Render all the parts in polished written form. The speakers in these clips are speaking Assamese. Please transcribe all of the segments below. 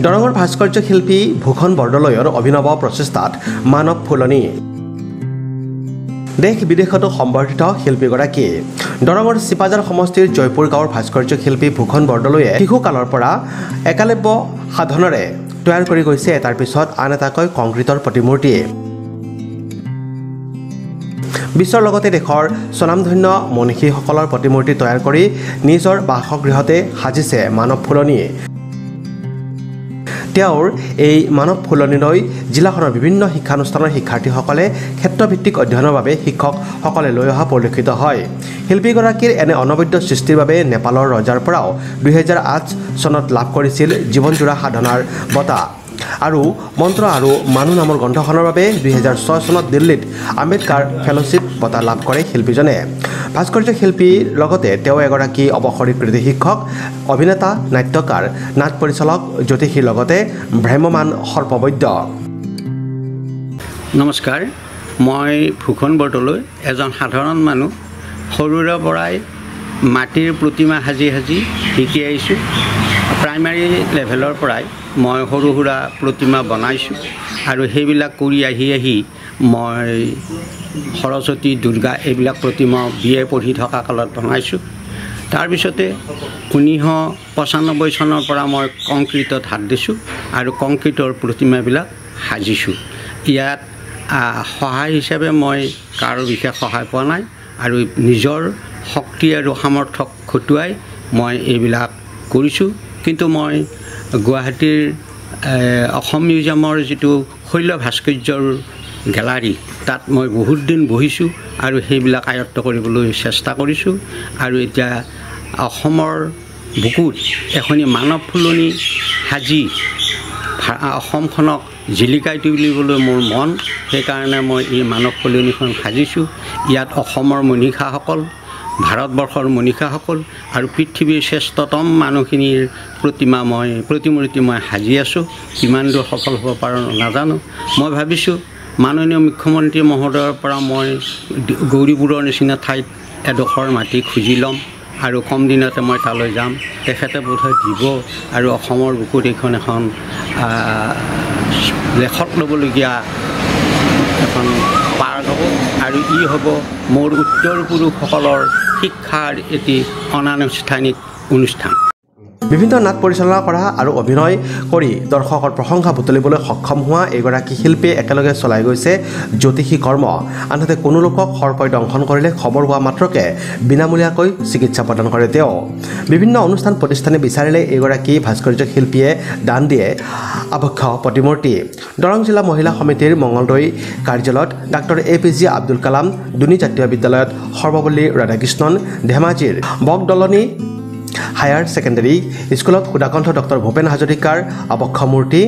দৰঙৰ ভাস্কৰ্য শিল্পী ভূষণ বৰদলৈৰ অভিনৱ প্ৰচেষ্টাত মানৱ ফুলনি দেশ বিদেশতো সম্বৰ্ধিত শিল্পীগৰাকী দৰঙৰ চিপাজাৰ সমষ্টিৰ জয়পুৰ গাঁৱৰ ভাস্কৰ্য শিল্পী ভূষণ বৰদলৈয়ে শিশুকালৰ পৰা একালব্য সাধনেৰে তৈয়াৰ কৰি গৈছে এটাৰ পিছত আন এটাকৈ কংক্ৰিটৰ প্ৰতিমূৰ্তি বিশ্বৰ লগতে দেশৰ স্বনামধন্য মনীষীসকলৰ প্ৰতিমূৰ্তি তৈয়াৰ কৰি নিজৰ বাসগৃহতে সাজিছে মানৱ ফুলনি তেওঁৰ এই মানৱ ফুলনিলৈ জিলাখনৰ বিভিন্ন শিক্ষানুষ্ঠানৰ শিক্ষাৰ্থীসকলে ক্ষেত্ৰভিত্তিক অধ্যয়নৰ বাবে শিক্ষকসকলে লৈ অহা পৰিলক্ষিত হয় শিল্পীগৰাকীৰ এনে অনবদ্য সৃষ্টিৰ বাবে নেপালৰ ৰজাৰ পৰাও 2008 চনত লাভ কৰিছিল জীৱনজোৰা সাধনাৰ বঁটা আৰু মন্ত্ৰ আৰু মানুহ নামৰ গ্ৰন্থখনৰ বাবে 2006 চনত দিল্লীত আম্বেদকাৰ ফেলোশ্বিপ বঁটা লাভ কৰে শিল্পীজনে ভাস্কৰ্য শিল্পীৰ লগতে তেওঁ এগৰাকী অৱসৰী কৃতি শিক্ষক অভিনেতা নাট্যকাৰ নাট পৰিচালক জ্যোতিষীৰ লগতে ভ্ৰাম্যমান সৰ্পবৈদ্য নমস্কাৰ মই ভূষণ বৰদলৈ এজন সাধাৰণ মানুহ সৰুৰে পৰাই মাটিৰ প্ৰতিমা সাজি শিকি আহিছোঁ প্ৰাইমাৰী লেভেলৰ পৰাই মই সৰু সুৰা প্ৰতিমা বনাইছোঁ আৰু সেইবিলাক কৰি আহি মই সৰস্বতী দুৰ্গা এইবিলাক প্ৰতিমা বিএ পঢ়ি থকা কালত বনাইছোঁ তাৰপিছতে 1995 চনৰ পৰা মই কংক্ৰিটত হাত দিছোঁ আৰু কংক্ৰিটৰ প্ৰতিমাবিলাক সাজিছোঁ ইয়াত সহায় হিচাপে মই কাৰো বিশেষ সহায় পোৱা নাই আৰু নিজৰ শক্তি আৰু সামৰ্থ্য খটুৱাই মই এইবিলাক কৰিছোঁ কিন্তু মই গুৱাহাটীৰ অসম মিউজিয়ামৰ যিটো শৈল ভাস্কৰ্যৰ গেলাৰী তাত মই বহুত দিন বহিছোঁ আৰু সেইবিলাক আয়ত্ত কৰিবলৈ চেষ্টা কৰিছোঁ আৰু এতিয়া অসমৰ বুকুত এখনি মানৱ ফুলনি সাজি অসমখনক জিলিকাই তুলিবলৈ মোৰ মন সেইকাৰণে মই এই মানৱ ফুলনিখন সাজিছোঁ ইয়াত অসমৰ মনীষাসকল ভাৰতবৰ্ষৰ মনীষাসকল আৰু পৃথিৱীৰ শ্ৰেষ্ঠতম মানুহখিনিৰ প্ৰতিমূৰ্তি মই সাজি আছোঁ কিমান দূৰ সফল হ'ব পাৰোঁ নাজানো মই ভাবিছোঁ মাননীয় মুখ্যমন্ত্ৰী মহোদয়ৰ পৰা মই গৌৰীপুৰৰ নিচিনা ঠাইত এডোখৰ মাটি খুজি ল'ম আৰু কম দিনতে মই তালৈ যাম তেখেতে বোধহয় দিব আৰু অসমৰ বুকুত এখন লেখত ল'বলগীয়া এখন পাৰ্ক হ'ব আৰু ই হ'ব মোৰ উত্তৰ পুৰুষসকলৰ শিক্ষাৰ এটি অনানুষ্ঠানিক অনুষ্ঠান বিভিন্ন নাট পৰিচালনা কৰা আৰু অভিনয় কৰি দৰ্শকৰ প্ৰশংসা বুটলিবলৈ সক্ষম হোৱা এগৰাকী শিল্পীয়ে একেলগে চলাই গৈছে জ্যোতিষী কৰ্ম আনহাতে কোনো লোকক সৰকৈ দংশন কৰিলে খবৰ হোৱা মাত্ৰকে বিনামূলীয়াকৈ চিকিৎসা প্ৰদান কৰে তেওঁ বিভিন্ন অনুষ্ঠান প্ৰতিষ্ঠানে বিচাৰিলে এগৰাকী ভাস্কৰ্য শিল্পীয়ে দান দিয়ে আবক্ষ প্ৰতিমূৰ্তি দৰং জিলা মহিলা সমিতিৰ মঙলদৈ কাৰ্যালয়ত ডাক্তৰ APJ আব্দুল কালাম দুনি জাতীয় বিদ্যালয়ত সৰ্বপল্লী ৰাধাকৃষ্ণন ধেমাজিৰ বকদলনি হায়াৰ ছেকেণ্ডাৰী স্কুলত সুধাকণ্ঠ ডক্টৰ ভূপেন হাজৰিকাৰ আবক্ষ মূৰ্তি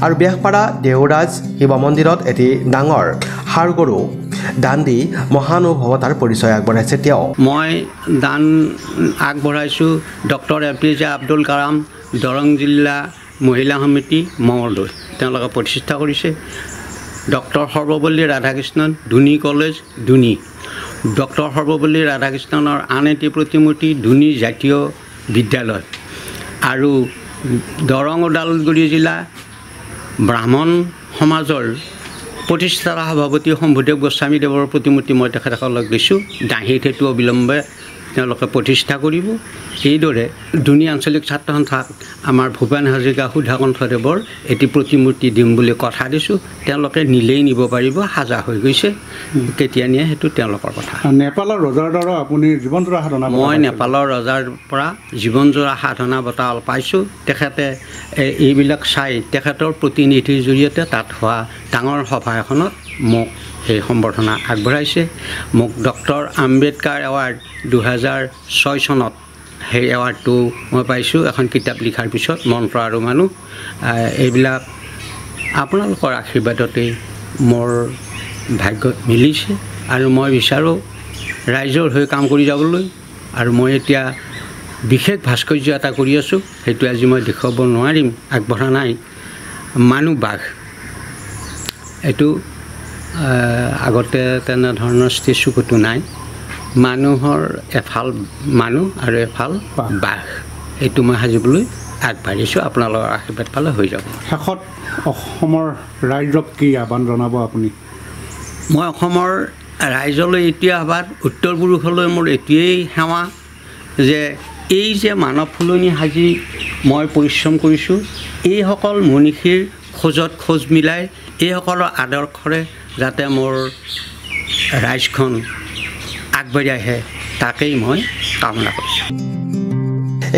আৰু ব্যাসপাৰা দেওৰাজ শিৱ মন্দিৰত এটি ডাঙৰ হাড় গৰু দান দি মহানুভৱতাৰ পৰিচয় আগবঢ়াইছে তেওঁ মই দান আগবঢ়াইছোঁ ডক্টৰ APJ আব্দুল কালাম দৰং জিলা মহিলা সমিতি মঙলদৈ তেওঁলোকে প্ৰতিষ্ঠা কৰিছে ডক্টৰ সৰ্বপল্লী ৰাধাকৃষ্ণন দুনি কলেজ দুনি ডক্টৰ সৰ্বপল্লী ৰাধাকৃষ্ণনৰ আন এটি প্ৰতিমূৰ্তি দুনি জাতীয় বিদ্যালয় আৰু দৰং ওদালগুৰি জিলা ব্ৰাহ্মণ সমাজৰ প্ৰতিষ্ঠাতা সভাপতি শম্ভুদেৱ গোস্বামীদেৱৰ প্ৰতিমূৰ্তি মই তেখেতসকলক দিছোঁ দাঁহিত সেইটো অবিলম্বে তেওঁলোকে প্ৰতিষ্ঠা কৰিব এইদৰে দুনি আঞ্চলিক ছাত্ৰ সন্থাক আমাৰ ভূপেন হাজৰিকা সুধাকণ্ঠদেৱৰ এটি প্ৰতিমূৰ্তি দিম বুলি কথা দিছোঁ তেওঁলোকে নিলেই নিব পাৰিব সাজা হৈ গৈছে কেতিয়া নিয়ে সেইটো তেওঁলোকৰ কথা নেপালৰ ৰজাৰ দ্বাৰা আপুনি জীৱনজোৰা সাধনা মই নেপালৰ ৰজাৰ পৰা জীৱনজোৰা সাধনা বঁটা পাইছোঁ তেখেতে এইবিলাক চাই তেখেতৰ প্ৰতিনিধিৰ জৰিয়তে তাত হোৱা ডাঙৰ সভা এখনত মোক সেই সম্বৰ্ধনা আগবঢ়াইছে মোক ডক্টৰ আম্বেদকাৰ এৱাৰ্ড 2006 চনত সেই এৱাৰ্ডটো মই পাইছোঁ এখন কিতাপ লিখাৰ পিছত মন্ত্ৰ আৰু মানুহ এইবিলাক আপোনালোকৰ আশীৰ্বাদতেই মোৰ ভাগ্যত মিলিছে আৰু মই বিচাৰোঁ ৰাইজৰ হৈ কাম কৰি যাবলৈ আৰু মই এতিয়া বিশেষ ভাস্কৰ্য এটা কৰি আছোঁ সেইটো আজি মই দেখুৱাব নোৱাৰিম আগবঢ়া নাই মানুহ বাঘ এইটো আগতে তেনেধৰণৰ ষ্টেচুকতো নাই মানুহৰ এফাল মানুহ আৰু এফাল বাঘ এইটো মই সাজিবলৈ আগবাঢ়িছোঁ। আপোনালোকৰ আশীৰ্বাদ পালে হৈ যাব। শেষত অসমৰ ৰাইজক কি আহ্বান জনাব আপুনি? মই অসমৰ ৰাইজলৈ এতিয়া আহ্বান, উত্তৰ পুৰুষলৈ মোৰ এইটোৱেই সেৱা যে এই যে মানৱ ফুলনি সাজি মই পৰিশ্ৰম কৰিছোঁ, এইসকল মনীষীৰ খোজত খোজ মিলাই এইসকলৰ আদৰ্শৰে যাতে মোৰ ৰাইজখন আগবাঢ়ি আহে, তাকেই মই কামনা কৰিছোঁ।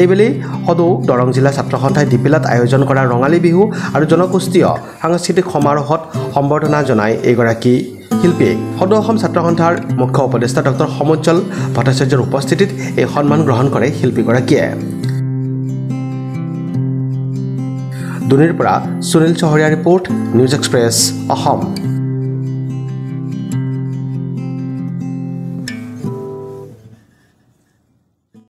এইবেলি সদৌ দৰং জিলা ছাত্ৰ সন্থাই ডিপিলাত আয়োজন কৰা ৰঙালী বিহু আৰু জনগোষ্ঠীয় সাংস্কৃতিক সমাৰোহত সম্বৰ্ধনা জনাই এইগৰাকী শিল্পীক সদৌ অসম ছাত্ৰ সন্থাৰ মুখ্য উপদেষ্টা ডক্টৰ সমুজ্জ্বল ভট্টাচাৰ্যৰ উপস্থিতিত এই সন্মান গ্ৰহণ কৰে শিল্পীগৰাকীয়ে। দুনিৰ পৰা সুনীল চহৰীয়া ৰিপৰ্ট, নিউজ এক্সপ্ৰেছ অসম।